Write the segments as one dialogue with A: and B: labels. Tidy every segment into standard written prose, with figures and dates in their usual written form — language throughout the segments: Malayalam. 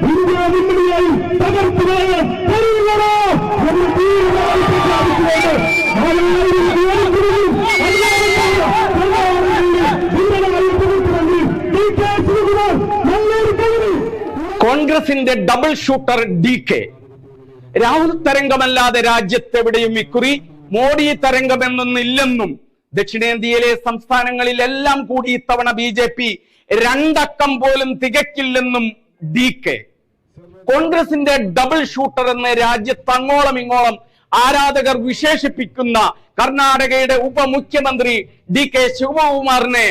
A: ഇന്ത്യ മുന്നണിയായി തകർത്തുപോയ
B: കോൺഗ്രസിന്റെ ഡബിൾ ഷൂട്ടർ DK. രാഹുൽ തരംഗമല്ലാതെ രാജ്യത്തെവിടെയും ഇക്കുറി മോഡി തരംഗമെന്നൊന്നില്ലെന്നും ദക്ഷിണേന്ത്യയിലെ സംസ്ഥാനങ്ങളിലെല്ലാം കൂടി ഇത്തവണ BJP 2 അക്കം പോലും തികക്കില്ലെന്നും DK. കോൺഗ്രസിന്റെ ഡബിൾ ഷൂട്ടർ എന്ന് രാജ്യത്ത് അങ്ങോളം ഇങ്ങോളം ആരാധകർ വിശേഷിപ്പിക്കുന്ന കർണാടകയുടെ ഉപമുഖ്യമന്ത്രി DK ശിവകുമാറിനെ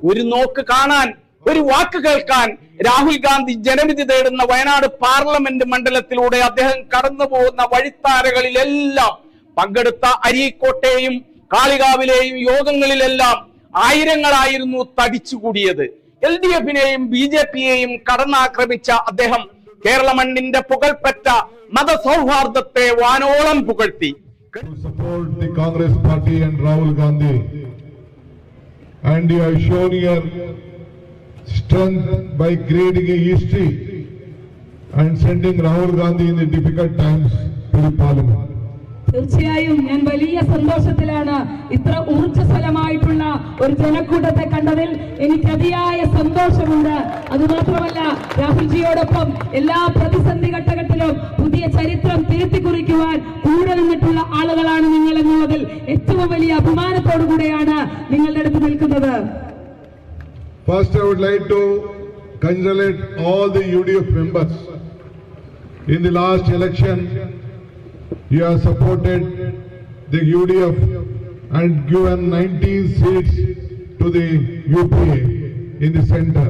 B: ഒരു നോക്ക് കാണാൻ, ഒരു വാക്ക് കേൾക്കാൻ രാഹുൽ ഗാന്ധി ജനവിധി തേടുന്ന വയനാട് പാർലമെന്റ് മണ്ഡലത്തിലൂടെ അദ്ദേഹം കടന്നു പോകുന്ന വഴിത്താരകളിലെല്ലാം പങ്കെടുത്ത അരീക്കോട്ടെയും കാളികാവിലെയും യോഗങ്ങളിലെല്ലാം ആയിരങ്ങളായിരുന്നു തടിച്ചുകൂടിയത്. LDFനെയും BJPയെയും കടന്നാക്രമിച്ച അദ്ദേഹം കേരള മണ്ണിന്റെ പുകൾപ്പെട്ട മതസൗഹാർദ്ദത്തെ വാനോളം പുകഴ്ത്തി.
C: Congress party and Rahul Gandhi, and you have shown your strength by creating a history and sending Rahul Gandhi in the difficult times to the parliament.
D: തീർച്ചയായും ഞാൻ വലിയ സന്തോഷത്തിലാണ്. ഇത്ര ഊർജ്ജസ്വലമായിട്ടുള്ള ഒരു ജനക്കൂട്ടത്തെ കണ്ടതിൽ എനിക്ക് അതിയായ സന്തോഷമുണ്ട്. അതുമാത്രമല്ല, രാഹുൽജിയോടൊപ്പം എല്ലാ പ്രതിസന്ധി ഘട്ടങ്ങളിലും പുതിയ ചരിത്രം തിരുത്തി കുറിക്കുവാൻ കൂടെ നിന്നിട്ടുള്ള ആളുകളാണ് നിങ്ങൾ എന്നുള്ളതിൽ ഏറ്റവും വലിയ അഭിമാനത്തോടു കൂടെയാണ് നിങ്ങളുടെ അടുത്ത് നിൽക്കുന്നത്.
C: First, I would like to congratulate all the UDF members. In the last election, you have supported the UDF and given 19 seats to the UPA in the center.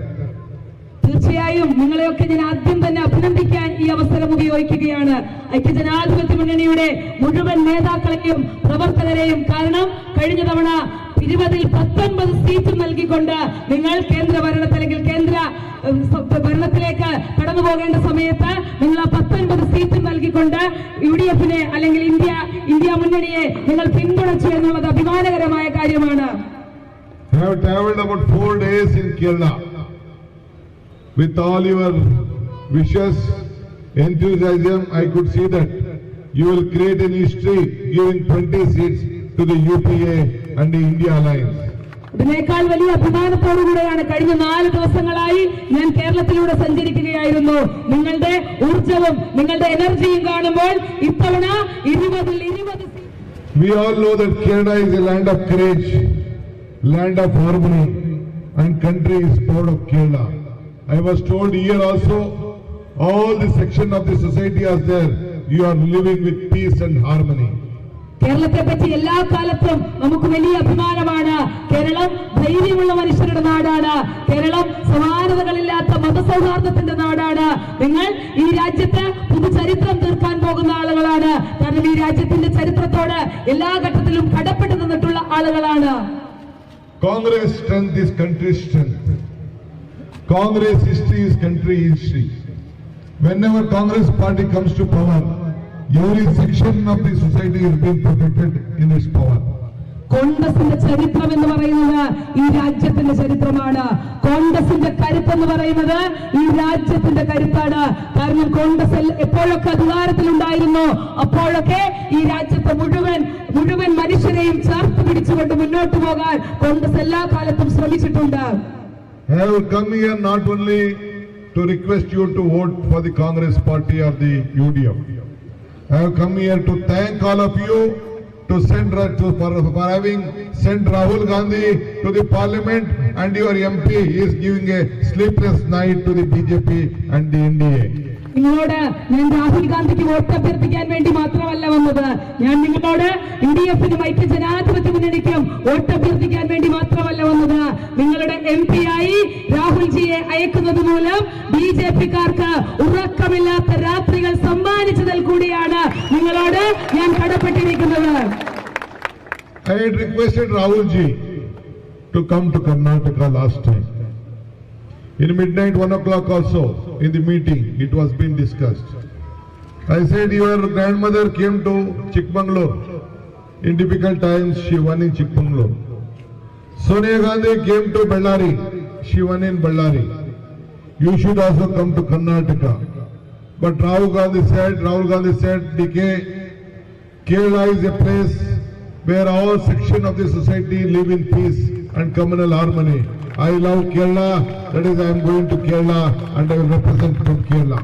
D: തീർച്ചയായും നിങ്ങളെയൊക്കെ ഞാൻ ആദ്യം തന്നെ അഭിനന്ദിക്കാൻ ഈ അവസരം ഉപയോഗിക്കുകയാണ്. ഐക്യജനാധിപത്യ മുന്നണിയുടെ മുഴുവൻ നേതാക്കളെയും പ്രവർത്തകരെയും. കാരണം കഴിഞ്ഞ തവണ 20-ൽ 19 സീറ്റ് നൽകിക്കൊണ്ട് നിങ്ങൾ കേന്ദ്ര ഭരണത്തിൽ അല്ലെങ്കിൽ കേന്ദ്ര ഭരണത്തിലേക്ക് കടന്നു പോകേണ്ട സമയത്ത് നിങ്ങൾ ആ 19 സീറ്റ് നൽകിക്കൊണ്ട് UDFനെ അല്ലെങ്കിൽ ഇന്ത്യ മുന്നണിയെ നിങ്ങൾ പിന്തുണച്ചു എന്നുള്ളത് അഭിമാനകരമായ കാര്യമാണ്.
C: I have traveled about 4 days in Kerala. With all your wishes, enthusiasm, I could see that you will create an history giving 20 seats to the UPA and the India Alliance.
D: ഇതിനേക്കാൾ വലിയ അഭിമാനത്തോടുകൂടെയാണ് കഴിഞ്ഞ 4 ദിവസങ്ങളായി ഞാൻ കേരളത്തിലൂടെ സഞ്ചരിക്കുകയായിരുന്നു. നിങ്ങളുടെ ഊർജവും നിങ്ങളുടെ എനർജിയും കാണുമ്പോൾ ഇത്തവണ 20-ൽ 20.
C: We all know that Kerala is a land of courage, land of harmony, and country is proud of Kerala. I was told here also, all the section of the society are there. You are living with peace and harmony.
D: കേരളത്തെ പറ്റി എല്ലാ കാലത്തും നമുക്ക് വലിയ അഭിമാനമാണ്. കേരളം ധൈര്യമുള്ള മനുഷ്യരുടെ നാടാണ്. കേരളം സമാനതകളില്ലാത്ത മതസൗഹാർദ്ദത്തിന്റെ നാടാണ്. നിങ്ങൾ ഈ രാജ്യത്ത് പുതുചരിത്രം തീർക്കാൻ പോകുന്ന ആളുകളാണ്. കാരണം ഈ രാജ്യത്തിന്റെ ചരിത്രത്തോട് എല്ലാ ഘട്ടത്തിലും കടപ്പെട്ടു നിന്നിട്ടുള്ള ആളുകളാണ്.
C: Congress strength is country strength. Congress history is country history. Whenever Congress party comes to power, every section of the society is being protected in its power.
D: കോൺഗ്രസിന്റെ ചരിത്രം എന്ന് പറയുന്നത് ഈ രാജ്യത്തിന്റെ ചരിത്രമാണ്. കോൺഗ്രസിന്റെ കരുത്ത് എന്ന് പറയുന്നത് ഈ രാജ്യത്തിന്റെ കരുത്താണ്. കാരണം കോൺഗ്രസ് എപ്പോഴൊക്കെ അധികാരത്തിലുണ്ടായിരുന്നു അപ്പോഴൊക്കെ ഈ രാജ്യത്തെ മുഴുവൻ മനുഷ്യരെയും ചേർത്ത് പിടിച്ചുകൊണ്ട് മുന്നോട്ട് പോകാൻ കോൺഗ്രസ് എല്ലാ കാലത്തും ശ്രമിച്ചിട്ടുണ്ട്.
C: I have come here not only to request you to vote for the Congress party or the UDF. I have come here to thank all of you for having sent Rahul Gandhi to the parliament, and your MP is giving a sleepless night to the BJP and the NDA.
D: നിങ്ങളോട് ഞാൻ രാഹുൽ ഗാന്ധിക്ക് വോട്ട് അഭ്യർത്ഥിക്കാൻ വേണ്ടി മാത്രമല്ല വന്നത്. ഞാൻ നിങ്ങളോട് UDFനും ഐക്യജനാധിപത്യ മുന്നണിക്കും വോട്ട് അഭ്യർത്ഥിക്കാൻ വേണ്ടി മാത്രമല്ല വന്നത്. നിങ്ങളുടെ MP ആയി രാഹുൽജിയെ അയക്കുന്നത് മൂലം BJPക്കാർക്ക് ഉറക്കമില്ലാത്ത രാത്രികൾ സമ്മാനിച്ചതിൽ കൂടിയാണ് നിങ്ങളോട് ഞാൻ കടപ്പെട്ടിരിക്കുന്നത്.
C: I had requested Rahulji to come to Karnataka last time. In midnight, 1 o'clock also, in the meeting, it was being discussed. I said, your grandmother came to Chikmagalur. In difficult times, she won in Chikmagalur. Sonia Gandhi came to Bellary. She won in Bellary. You should also come to Karnataka. But Rahul Gandhi said, DK, Kerala is a place where all sections of the society live in peace and communal harmony. I love Kerala, that is I am going to Kerala and I will represent from Kerala.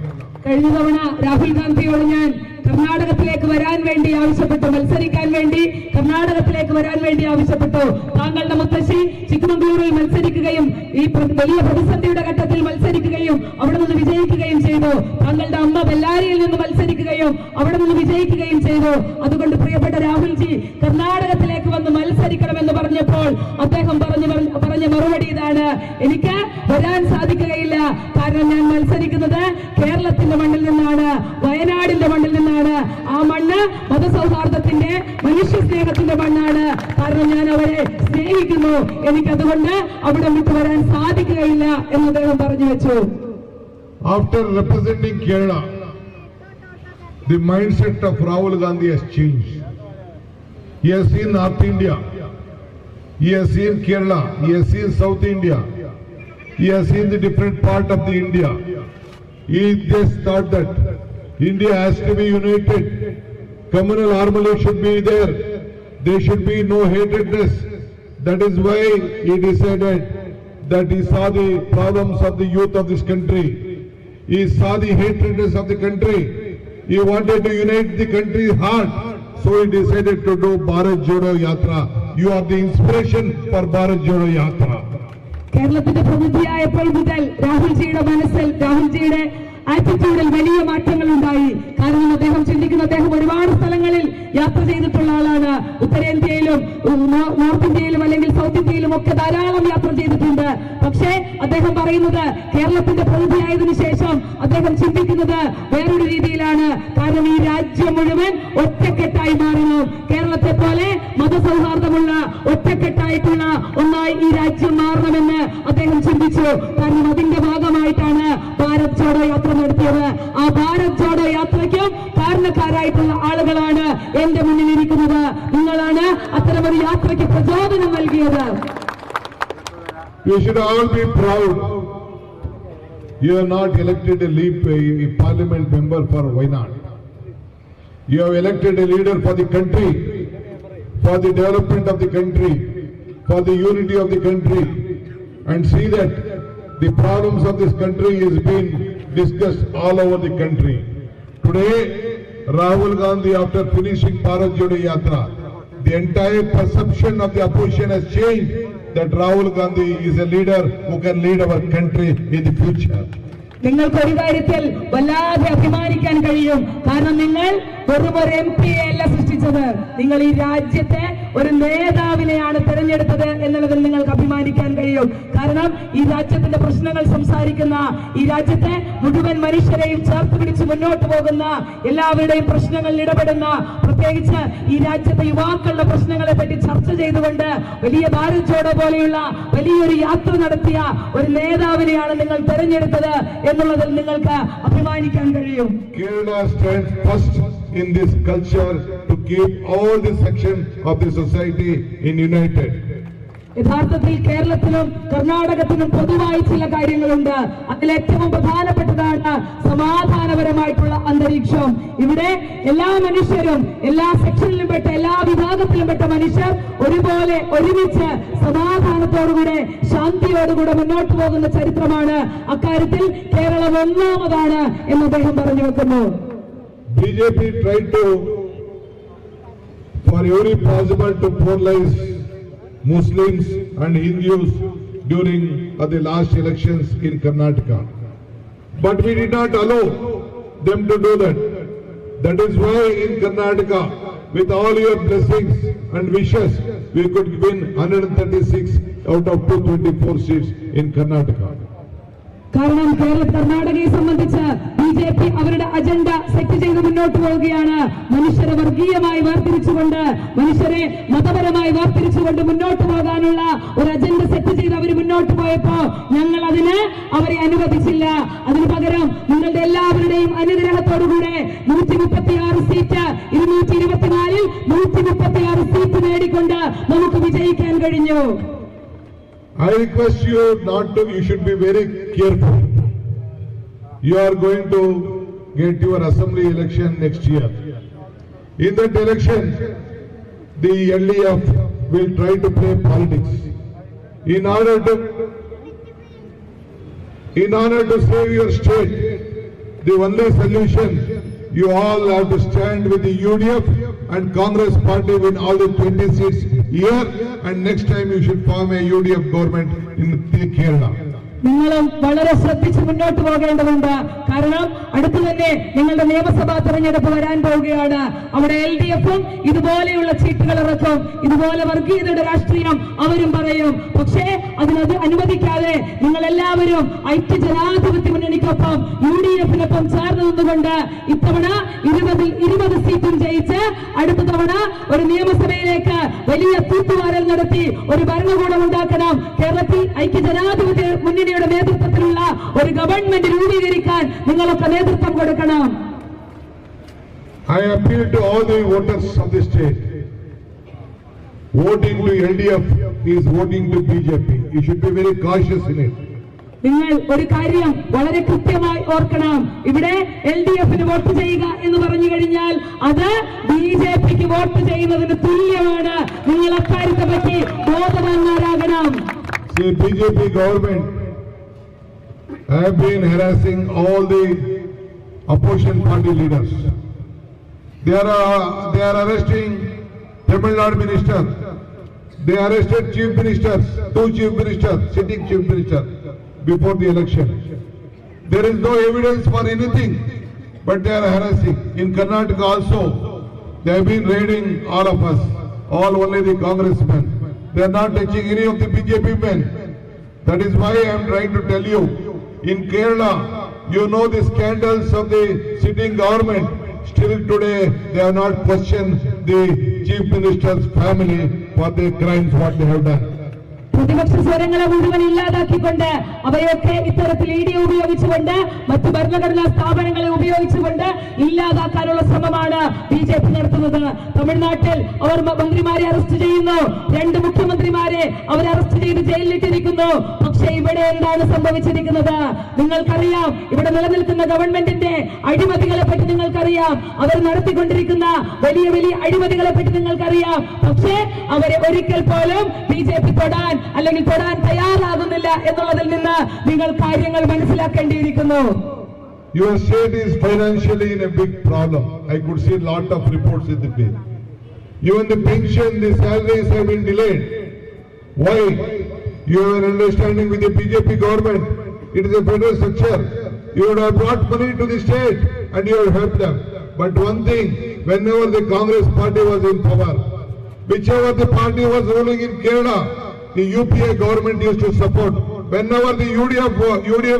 D: കഴിഞ്ഞ തവണ രാഹുൽ ഗാന്ധിയോട് ഞാൻ കർണാടകത്തിലേക്ക് വരാൻ വേണ്ടി ആവശ്യപ്പെട്ടു, മത്സരിക്കാൻ വേണ്ടി കർണാടകത്തിലേക്ക് വരാൻ വേണ്ടി ആവശ്യപ്പെട്ടു. താങ്കളുടെ മുത്തശ്ശി ചിക്കമംഗളൂരിൽ മത്സരിക്കുകയും ഈ വലിയ പ്രതിസന്ധിയുടെ ഘട്ടത്തിൽ മത്സരിക്കുകയും അവിടെ നിന്ന് വിജയിക്കുകയും ചെയ്തു. താങ്കളുടെ അമ്മ ബെല്ലാരിയിൽ നിന്ന് മത്സരിക്കുകയും അവിടെ നിന്ന് വിജയിക്കുകയും ചെയ്തു. അതുകൊണ്ട് പ്രിയപ്പെട്ട രാഹുൽജി, കർണാടകത്തിലേക്ക് വന്ന് മത്സരിക്കണമെന്ന് പറഞ്ഞപ്പോൾ അദ്ദേഹം പറഞ്ഞ മറുപടി ഇതാണ്: എനിക്ക് വരാൻ സാധിക്കുകയില്ല, കാരണം ഞാൻ മത്സരിക്കുന്നത് കേരളത്തിന്റെ മണ്ണിൽ നിന്നാണ്, വയനാടിന്റെ മണ്ണിൽ നിന്നാണ്. ആ മണ്ണ് മതസൗഹാർദ്ദത്തിന്റെ, മനുഷ്യ സ്നേഹത്തിന്റെ മണ്ണാണ്. കാരണം ഞാൻ അവരെ സ്നേഹിക്കുന്നു, എനിക്കതുകൊണ്ട് അവിടെ വിട്ടു വരാൻ സാധിക്കുകയില്ല എന്ന് അദ്ദേഹം പറഞ്ഞു വെച്ചു.
C: After representing Kerala, the mindset of Rahul Gandhi has changed. He has seen North India, he has seen Kerala, he has seen South India, he has seen the different part of the India. He just thought that India has to be united, communal harmony should be there, there should be no hatredness. That is why he decided that he saw the problems of the youth of this country, he saw the hatredness of the country, he wanted to unite the country's heart, so he decided to do Bharat Jodo Yatra. You are the inspiration for Bharat Jodo Yatra.
D: കേരളത്തിന്റെ പ്രതിനിധിയായപ്പോൾ മുതൽ രാഹുൽജിയുടെ മനസ്സിൽ, രാഹുൽജിയുടെ ആറ്റിറ്റ്യൂഡിൽ വലിയ മാറ്റങ്ങൾ ഉണ്ടായി. കാരണം അദ്ദേഹം ചിന്തിക്കുന്ന, അദ്ദേഹം ഒരുപാട് സ്ഥലങ്ങളിൽ യാത്ര ചെയ്തിട്ടുള്ള ആളാണ്. ഉത്തരേന്ത്യയിലും നോർത്ത് ഇന്ത്യയിലും അല്ലെങ്കിൽ സൗത്ത് ഇന്ത്യയിലും ഒക്കെ ധാരാളം യാത്ര ചെയ്തിട്ടുണ്ട്. പക്ഷേ അദ്ദേഹം പറയുന്നത്, കേരളത്തിന്റെ പ്രതിനിധിയായതിനു ശേഷം അദ്ദേഹം ചിന്തിക്കുന്നത് വേറൊരു രീതിയിലാണ്. കാരണം ഈ രാജ്യം മുഴുവൻ ഒറ്റക്കെട്ടായി മാറണം, കേരളത്തെ പോലെ മതസൗഹാർദ്ദമുള്ള ഒറ്റക്കെട്ടായിട്ടുള്ള ഒന്നായി ഈ രാജ്യം മാറണമെന്ന് അദ്ദേഹം ചിന്തിച്ചു. കാരണം അതിന്റെ ഭാഗമായിട്ടാണ് ഭാരത് ജോഡോ യാത്ര നടത്തിയത്. ആ ഭാരത് ജോഡോ യാത്രയ്ക്കും കാരണക്കാരായിട്ടുള്ള ആളുകളാണ് എന്റെ മുന്നിലിരിക്കുന്നത്. നിങ്ങളാണ് അത്തരമൊരു യാത്രയ്ക്ക് പ്രചോദനം നൽകിയത്.
C: You should all be proud. You have not elected a parliament member for Wayanad. You have elected a leader for the country, for the development of the country, for the unity of the country, and see that the problems of this country is being discussed all over the country. Today, Rahul Gandhi, after finishing Bharat Jodo Yatra, the entire perception of the opposition has changed, that Rahul Gandhi is a leader who can lead our country in the future.
D: നിങ്ങൾക്ക് ഒരു കാര്യത്തിൽ വല്ലാതെ അഭിമാനിക്കാൻ കഴിയും. കാരണം നിങ്ങൾ വെറും ഒരു MP അല്ല സൃഷ്ടിച്ചത്, നിങ്ങൾ ഈ രാജ്യത്തെ ഒരു നേതാവിനെയാണ് തിരഞ്ഞെടുത്തത് എന്നുള്ളതിൽ നിങ്ങൾക്ക് അഭിമാനിക്കാൻ കഴിയും. കാരണം ഈ രാജ്യത്തിന്റെ പ്രശ്നങ്ങൾ സംസാരിക്കുന്ന, ഈ രാജ്യത്തെ മുഴുവൻ മനുഷ്യരെയും ചേർത്ത് പിടിച്ച് മുന്നോട്ട് പോകുന്ന, എല്ലാവരുടെയും പ്രശ്നങ്ങളിൽ ഇടപെടുന്ന, പ്രത്യേകിച്ച് ഈ രാജ്യത്തെ യുവാക്കളുടെ പ്രശ്നങ്ങളെ പറ്റി ചർച്ച ചെയ്തുകൊണ്ട് വലിയ ഭാരത് ജോഡോ പോലെയുള്ള വലിയൊരു യാത്ര നടത്തിയ ഒരു നേതാവിനെയാണ് നിങ്ങൾ തിരഞ്ഞെടുത്തത് എന്നുള്ളതിൽ നിങ്ങൾക്ക് അഭിമാനിക്കാൻ കഴിയും.
C: Kerala stands first in this culture to keep all the sections of the society in united.
D: യഥാർത്ഥത്തിൽ കേരളത്തിലും കർണാടകത്തിലും പൊതുവായി ചില കാര്യങ്ങളുണ്ട്. അതിലേറ്റവും പ്രധാനപ്പെട്ടതാണ് സമാധാനപരമായിട്ടുള്ള അന്തരീക്ഷം. ഇവിടെ എല്ലാ മനുഷ്യരും, എല്ലാ സെക്ഷനിലും പെട്ട, എല്ലാ വിഭാഗത്തിലും പെട്ട മനുഷ്യർ ഒരുപോലെ ഒരുമിച്ച് സമാധാനത്തോടുകൂടെ, ശാന്തിയോടുകൂടെ മുന്നോട്ട് പോകുന്ന ചരിത്രമാണ്. അക്കാര്യത്തിൽ കേരളം ഒന്നാമതാണ് എന്ന് അദ്ദേഹം പറഞ്ഞു വെക്കുന്നു.
C: BJP tried to, for every possible, to polarize Muslims and Hindus during the last elections in Karnataka. But we did not allow them to do that. That is why in Karnataka, with all your blessings and wishes, we could win 136 out of 224 seats in Karnataka.
D: കാരണം കർണാടകയെ സംബന്ധിച്ച് BJP അവരുടെ അജണ്ട സെറ്റ് ചെയ്ത് മുന്നോട്ട് പോവുകയാണ്. മനുഷ്യരെ വർഗീയമായി വേർതിരിച്ചുകൊണ്ട്, മനുഷ്യരെ മതപരമായി വേർതിരിച്ചുകൊണ്ട് മുന്നോട്ട് പോകാനുള്ള ഒരു അജണ്ട സെറ്റ് ചെയ്ത് അവർ മുന്നോട്ട് പോയപ്പോ ഞങ്ങൾ അതിന് അവരെ അനുവദിച്ചില്ല. അതിനു പകരം നിങ്ങളുടെ എല്ലാവരുടെയും അനുഗ്രഹത്തോടുകൂടെ 136 സീറ്റ് 224-ൽ 136 സീറ്റ് നേടിക്കൊണ്ട് നമുക്ക് വിജയിക്കാൻ കഴിഞ്ഞു.
C: I request you not to, you should be very careful. You are going to get your assembly election next year. In that election, the LDF will try to play politics. In order to save your state, the only solution, you all have to stand with the UDF and Congress party win all the 20 seats here, and next time you should form a UDF government in Kerala.
D: നിങ്ങളും വളരെ ശ്രദ്ധിച്ച് മുന്നോട്ട് പോകേണ്ടതുണ്ട്. കാരണം അടുത്തു തന്നെ നിങ്ങളുടെ നിയമസഭാ തെരഞ്ഞെടുപ്പ് വരാൻ പോവുകയാണ്. അവിടെ LDFും ഇതുപോലെയുള്ള ചീട്ടുകൾ ഇറക്കും, ഇതുപോലെ വർഗീയതയുടെ രാഷ്ട്രീയം അവരും പറയും. പക്ഷേ അതിനത് അനുവദിക്കാതെ നിങ്ങൾ എല്ലാവരും ഐക്യജനാധിപത്യ മുന്നണിക്കൊപ്പം UDFിനൊപ്പം ചേർന്ന് നിന്നുകൊണ്ട് ഇത്തവണ 20 സീറ്റും ജയിച്ച് അടുത്ത തവണ ഒരു നിയമസഭയിലേക്ക് വലിയ തൂത്തുവാരൽ നടത്തി ഒരു ഭരണകൂടം ഉണ്ടാക്കണം. കേരളത്തിൽ ഐക്യജനാധിപത്യ മുന്നണിയുടെ നേതൃത്വത്തിലുള്ള ഒരു ഗവൺമെന്റ് രൂപീകരിക്കാൻ നിങ്ങളൊക്കെ നേതൃത്വം കൊടുക്കണം.
C: I appeal to all the voters of the state. Voting to LDF is voting to BJP. You should be very cautious in it.
D: നിങ്ങൾ ഒരു കാര്യം വളരെ കൃത്യമായി ഓർക്കണം. ഇവിടെ LDFന് വോട്ട് ചെയ്യുക എന്ന് പറഞ്ഞു കഴിഞ്ഞാൽ അത് BJPക്ക് വോട്ട് ചെയ്യുന്നതിന് തുല്യമാണ്. നിങ്ങൾ അക്കാര്യത്തെ പറ്റി ബോധവാന്മാരാകണം.
C: See, BJP government have been harassing all the opposition party leaders. They are arresting Tamil Nadu minister. They arrested chief ministers, 2 chief ministers, sitting chief minister before the election. There is no evidence for anything, but they are harassing. In Karnataka also, they have been raiding all of us, only the congressmen. They are not touching any of the BJP men. That is why I am trying to tell you, in Kerala, you know the scandals of the sitting government. Still today, they have not questioned the chief minister's family for the crimes what they have done.
D: പ്രതിപക്ഷ സ്വരങ്ങളെ മുഴുവൻ ഇല്ലാതാക്കിക്കൊണ്ട് അവയൊക്കെ ഇത്തരത്തിൽ ED ഉപയോഗിച്ചുകൊണ്ട് മറ്റു ഭരണഘടനാ സ്ഥാപനങ്ങളെ ഉപയോഗിച്ചുകൊണ്ട് ഇല്ലാതാക്കാനുള്ള ശ്രമമാണ് BJP നടത്തുന്നത്. തമിഴ്നാട്ടിൽ അവർ മന്ത്രിമാരെ അറസ്റ്റ് ചെയ്യുന്നു, 2 മുഖ്യമന്ത്രിമാരെ അവർ അറസ്റ്റ് ചെയ്ത് ജയിലിലിട്ടിരിക്കുന്നു. പക്ഷേ ഇവിടെ എന്താണ് സംഭവിച്ചിരിക്കുന്നത് നിങ്ങൾക്കറിയാം. ഇവിടെ നിലനിൽക്കുന്ന ഗവൺമെന്റിന്റെ അഴിമതികളെ പറ്റി നിങ്ങൾക്കറിയാം. അവർ നടത്തിക്കൊണ്ടിരിക്കുന്ന വലിയ വലിയ അഴിമതികളെ പറ്റി നിങ്ങൾക്കറിയാം. പക്ഷേ അവരെ ഒരിക്കൽ പോലും BJP തൊടാൻ അല്ലെങ്കിൽ തൊടാൻ തയ്യാറാകുന്നില്ല എന്നുള്ളതിൽ നിന്ന് നിങ്ങൾ കാര്യങ്ങൾ മനസ്സിലാക്കേണ്ടിയിരിക്കുന്നു.
C: Your state is financially in a big problem. I could see a lot of reports in the bill. Even the pension, the salaries have been delayed. Why? You are understanding with the BJP government. It is a federal structure. You would have brought money to the state and you would help them. But one thing, whenever the Congress party was in power, whichever the party was ruling in Kerala, the UPA government used to support. Whenever the UDF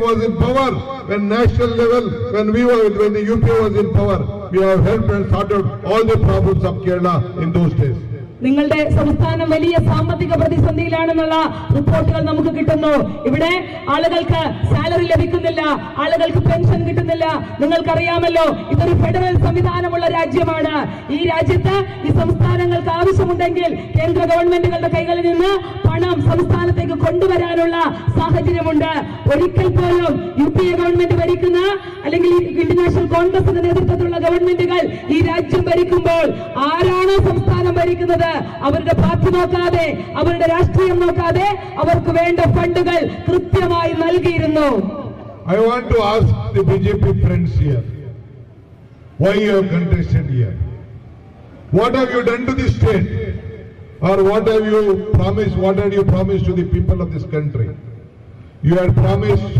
C: was in power, when national level, when the UPA was in power, we have helped and sorted all the problems of Kerala in those days.
D: നിങ്ങളുടെ സംസ്ഥാനം വലിയ സാമ്പത്തിക പ്രതിസന്ധിയിലാണെന്നുള്ള റിപ്പോർട്ടുകൾ നമുക്ക് കിട്ടുന്നു. ഇവിടെ ആളുകൾക്ക് സാലറി ലഭിക്കുന്നില്ല, ആളുകൾക്ക് പെൻഷൻ കിട്ടുന്നില്ല. നിങ്ങൾക്കറിയാമല്ലോ, ഇതൊരു ഫെഡറൽ സംവിധാനമുള്ള രാജ്യമാണ്. ഈ രാജ്യത്ത് ഈ സംസ്ഥാനങ്ങൾക്ക് ആവശ്യമുണ്ടെങ്കിൽ കേന്ദ്ര ഗവൺമെന്റുകളുടെ കൈകളിൽ നിന്ന് പണം സംസ്ഥാനത്തേക്ക് കൊണ്ടുവരാനുള്ള സാഹചര്യമുണ്ട്. ഒരിക്കൽ പോലും UPA ഗവൺമെന്റ് ഭരിക്കുന്ന അല്ലെങ്കിൽ ഇന്റർനാഷണൽ കോൺഗ്രസിന്റെ നേതൃത്വത്തിലുള്ള ഗവൺമെന്റുകൾ ഈ രാജ്യം ഭരിക്കുമ്പോൾ ആരാണോ സംസ്ഥാനം ഭരിക്കുന്നത് അവരുടെ പാർട്ടി നോക്കാതെ അവരുടെ രാഷ്ട്രീയം നോക്കാതെ അവർക്ക് വേണ്ട ഫണ്ടുകൾ കൃത്യമായി നൽകിയിരുന്നു.
C: I want to ask the BJP friends here, why you have contested here? What have you done to this state? Or what have you promised? What had you promised to the people of this country? You had promised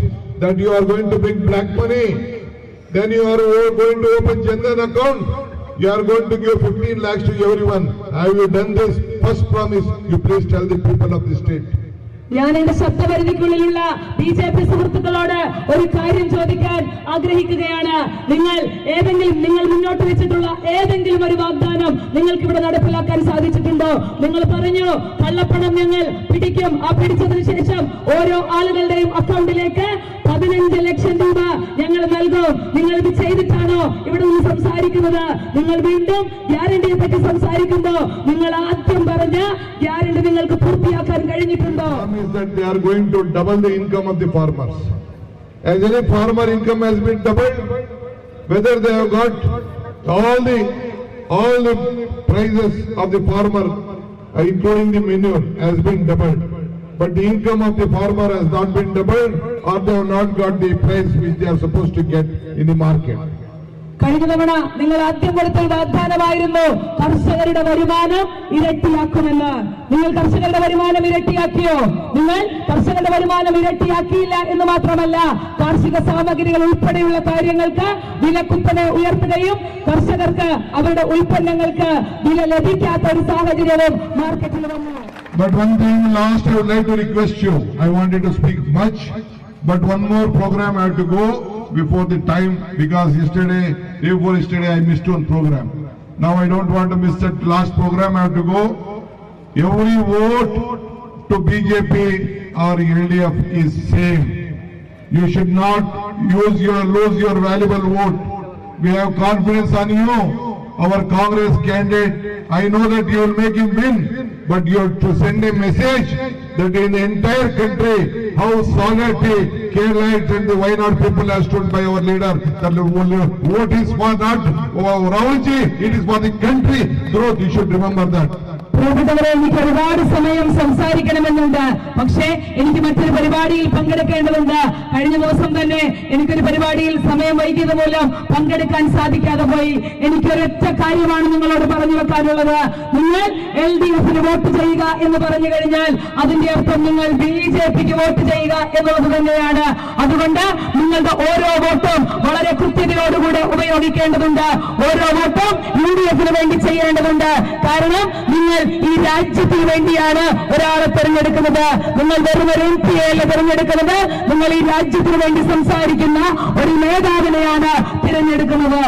C: that you are going to bring black money. Then you are going to open Jan-Dhan account. You are going to give 15 lakhs to everyone. Have you done this? First promise, you please tell the people of the state.
D: ഞാൻ എന്റെ ശബ്ദപരിധിക്കുള്ളിലുള്ള BJP സുഹൃത്തുക്കളോട് ഒരു കാര്യം ചോദിക്കാൻ ആഗ്രഹിക്കുകയാണ്. നിങ്ങൾ മുന്നോട്ട് വെച്ചിട്ടുള്ള ഏതെങ്കിലും ഒരു വാഗ്ദാനം നിങ്ങൾക്ക് ഇവിടെ നടപ്പിലാക്കാൻ സാധിച്ചിട്ടുണ്ടോ? നിങ്ങൾ പറഞ്ഞു കള്ളപ്പണം ഞങ്ങൾ പിടിക്കും, ആ പിടിച്ചതിന് ശേഷം ഓരോ ആളുകളുടെയും അക്കൗണ്ടിലേക്ക് 15 ലക്ഷം രൂപ ഞങ്ങൾ നൽകും. നിങ്ങൾ ഇത് ചെയ്തിട്ടാണോ ഇവിടെ നിന്ന് സംസാരിക്കുന്നത്? നിങ്ങൾ വീണ്ടും ഗ്യാരണ്ടിയെ പറ്റി സംസാരിക്കുമ്പോൾ നിങ്ങൾ ആദ്യം പറഞ്ഞ ഗ്യാരണ്ടി നിങ്ങൾക്ക് പൂർത്തിയാക്കാൻ കഴിഞ്ഞിട്ടുണ്ടോ?
C: That they are going to double the income of the farmers. As any farmer income has been doubled, whether they have got all the prices of the farmer, including the manure, has been doubled. But the income of the farmer has not been doubled, or they have not got the price which they are supposed to get in the market.
D: കഴിഞ്ഞ തവണ നിങ്ങൾ ആദ്യം കൊടുത്ത വാഗ്ദാനമായിരുന്നു കർഷകരുടെ വരുമാനം ഇരട്ടിയാക്കുമെന്ന്. നിങ്ങൾ കർഷകരുടെ വരുമാനം ഇരട്ടിയാക്കിയോ? നിങ്ങൾ കർഷകരുടെ വരുമാനം ഇരട്ടിയാക്കിയില്ല എന്ന് മാത്രമല്ല, കാർഷിക സാമഗ്രികൾ ഉൾപ്പെടെയുള്ള കാര്യങ്ങൾക്ക് വില കുത്തനെ ഉയർത്തുകയും കർഷകർക്ക് അവരുടെ ഉൽപ്പന്നങ്ങൾക്ക് വില ലഭിക്കാത്ത ഒരു സാഹചര്യവും മാർക്കറ്റിൽ വന്നു.
C: But one thing last I would like to request you. I wanted to speak much, but one more program I have to go before the time, because day before yesterday I missed one program. Now I don't want to miss that last program. I have to go. Every vote to BJP or LDF is same. You should not lose your valuable vote. We have confidence on you, our Congress candidate. I know that you will make him win, but you have to send a message that in the entire country, how solidly Keralites and the Wayanad people have stood by our leader. That vote is for not Rahulji, it is for the country growth. You should remember that.
D: പ്രിയപ്പെട്ടവരെ, എനിക്ക് ഒരുപാട് സമയം സംസാരിക്കണമെന്നുണ്ട്. പക്ഷേ എനിക്ക് മറ്റൊരു പരിപാടിയിൽ പങ്കെടുക്കേണ്ടതുണ്ട്. കഴിഞ്ഞ ദിവസം തന്നെ എനിക്കൊരു പരിപാടിയിൽ സമയം വൈകിയത് മൂലം പങ്കെടുക്കാൻ സാധിക്കാതെ പോയി. എനിക്കൊരൊറ്റ കാര്യമാണ് നിങ്ങളോട് പറഞ്ഞു വെക്കാനുള്ളത്. നിങ്ങൾ LDFന് വോട്ട് ചെയ്യുക എന്ന് പറഞ്ഞു കഴിഞ്ഞാൽ അതിന്റെ അർത്ഥം നിങ്ങൾ BJPക്ക് വോട്ട് ചെയ്യുക എന്നുള്ളത് തന്നെയാണ്. അതുകൊണ്ട് നിങ്ങളുടെ ഓരോ വോട്ടും വളരെ കൃത്യതയോടുകൂടെ ഉപയോഗിക്കേണ്ടതുണ്ട്. ഓരോ വോട്ടും UDFന് വേണ്ടി ചെയ്യേണ്ടതുണ്ട്. കാരണം നിങ്ങൾ ഈ രാജ്യത്തിന് വേണ്ടിയാണ് ഒരാളെ തെരഞ്ഞെടുക്കുന്നത്. നിങ്ങൾ വെറും ഒരു MP അല്ല തെരഞ്ഞെടുക്കുന്നത്. നിങ്ങൾ ഈ രാജ്യത്തിന് വേണ്ടി സംസാരിക്കുന്ന ഒരു നേതാവിനെയാണ് തിരഞ്ഞെടുക്കുന്നത്.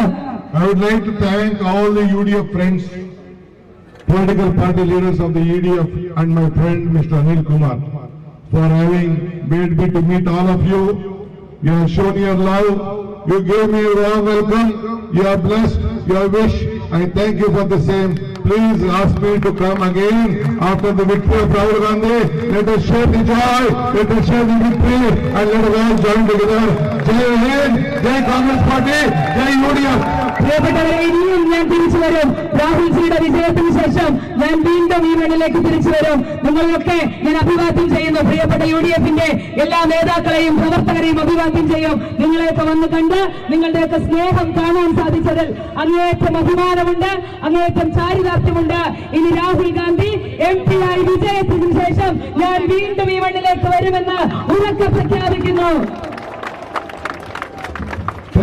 C: I would like to thank all the UDF friends, political party leaders of the UDF, and my friend Mr. Anil Kumar for having made me to meet all of you. You have shown your love. You gave me a warm welcome. You are blessed. Your wish. I thank you for the same. Please ask me to come again after the victory of Rahul Gandhi. Let us share the joy. Let us share the victory, and let us all join together. Jai Hind, Jai Congress Party, Jai UDF.
D: പ്രിയപ്പെട്ടവരെ, ഇനിയും ഞാൻ തിരിച്ചു വരും. രാഹുൽജിയുടെ വിജയത്തിന് ശേഷം ഞാൻ വീണ്ടും ഈ മണ്ണിലേക്ക് തിരിച്ചു വരും. നിങ്ങളൊക്കെ ഞാൻ അഭിവാദ്യം ചെയ്യുന്നു. പ്രിയപ്പെട്ട UDFന്റെ എല്ലാ നേതാക്കളെയും പ്രവർത്തകരെയും അഭിവാദ്യം ചെയ്യും. നിങ്ങളെയൊക്കെ വന്ന് കണ്ട് നിങ്ങളുടെയൊക്കെ സ്നേഹം കാണാൻ സാധിച്ചതിൽ അങ്ങേയറ്റം അഭിമാനമുണ്ട്, അങ്ങേയറ്റം ചാരിതാർത്ഥ്യമുണ്ട്. ഇനി രാഹുൽ ഗാന്ധി MP ആയി വിജയത്തിന് ശേഷം ഞാൻ വീണ്ടും ഈ മണ്ണിലേക്ക് വരുമെന്ന് ഉറക്കെ പ്രഖ്യാപിക്കുന്നു.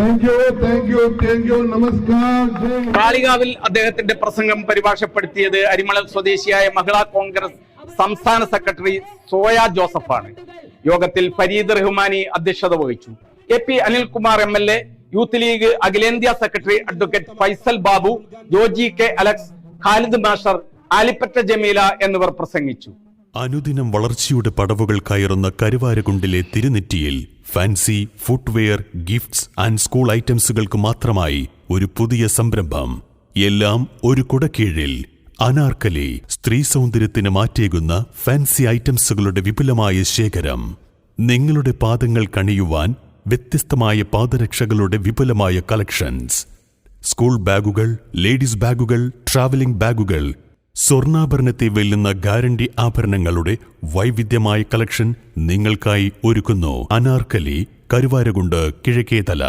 C: Thank you. Namaskar.
B: കാളികാവിൽ അദ്ദേഹത്തിന്റെ പ്രസംഗം പരിഭാഷപ്പെടുത്തിയത് അരിമള സ്വദേശിയായ മഹിളാ കോൺഗ്രസ് സംസ്ഥാന സെക്രട്ടറി സോയ ജോസഫാണ്. യോഗത്തിൽ ഫരീദ് റഹ്മാനി അധ്യക്ഷത വഹിച്ചു. KP Anilkumar MLA, youth league അഖിലേന്ത്യാ secretary advocate Faisal Babu, Joji K Alex, Khalid മാഷർ, ആലിപ്പറ്റ ജമീല എന്നിവർ പ്രസംഗിച്ചു.
E: അനുദിനം വളർച്ചയുടെ പടവുകൾ കയറുന്ന കരുവാരകുണ്ടിലെ തിരുനെറ്റിയിൽ fancy footwear, gifts and school ഐറ്റംസുകൾക്ക് മാത്രമായി ഒരു പുതിയ സംരംഭം. എല്ലാം ഒരു കുടക്കീഴിൽ. അനാർക്കലി, സ്ത്രീ സൗന്ദര്യത്തിന് മാറ്റേകുന്ന ഫാൻസി ഐറ്റംസുകളുടെ വിപുലമായ ശേഖരം. നിങ്ങളുടെ പാദങ്ങൾ കണിയുവാൻ വ്യത്യസ്തമായ പാദരക്ഷകളുടെ വിപുലമായ കളക്ഷൻസ്. സ്കൂൾ ബാഗുകൾ, ലേഡീസ് ബാഗുകൾ, ട്രാവലിംഗ് ബാഗുകൾ, സ്വർണ്ണാഭരണത്തെ വെല്ലുന്ന ഗ്യാരണ്ടി ആഭരണങ്ങളുടെ വൈവിധ്യമായ കളക്ഷൻ നിങ്ങൾക്കായി ഒരുക്കുന്നു അനാർക്കലി, കരുവാരകുണ്ട്, കിഴക്കേതല.